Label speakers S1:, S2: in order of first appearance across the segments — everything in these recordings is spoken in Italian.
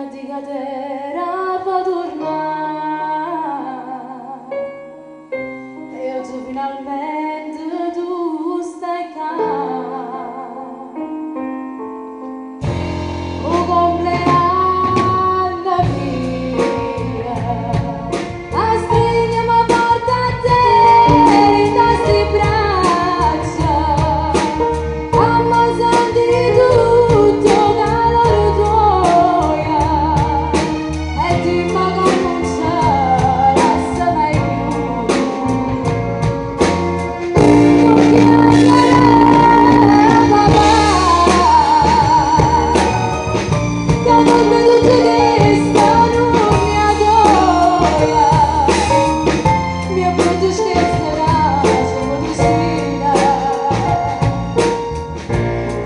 S1: di cadere fa tornare e oggi finalmente tu stai qua. O compleanno mia, a stringermi forte a te in queste braccia, amma senti tutto calore tuo e dimmi che non c'è lascia mai più. Non chiamare papà, che non vedo tedesca, non mi adora, mio brutto scherzerà, sono di sfida.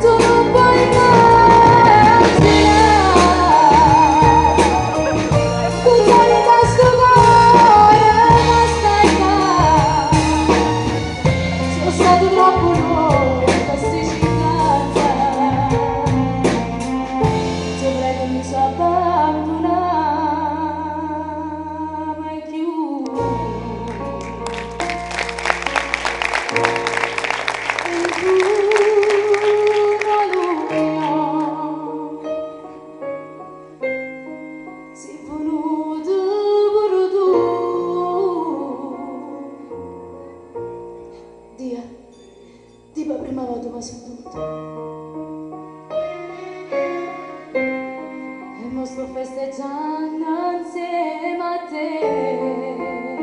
S1: Tu non puoi immaginare, tu tieni questo cuore, ma stai qua. Sono stato troppo lungo in queste circostanze, ti prego non ci abbandonare mai più. In una luglio si venuto pure tu. Dio, tipo la prima volta mi seduto e mo sto festeggiando insieme a te.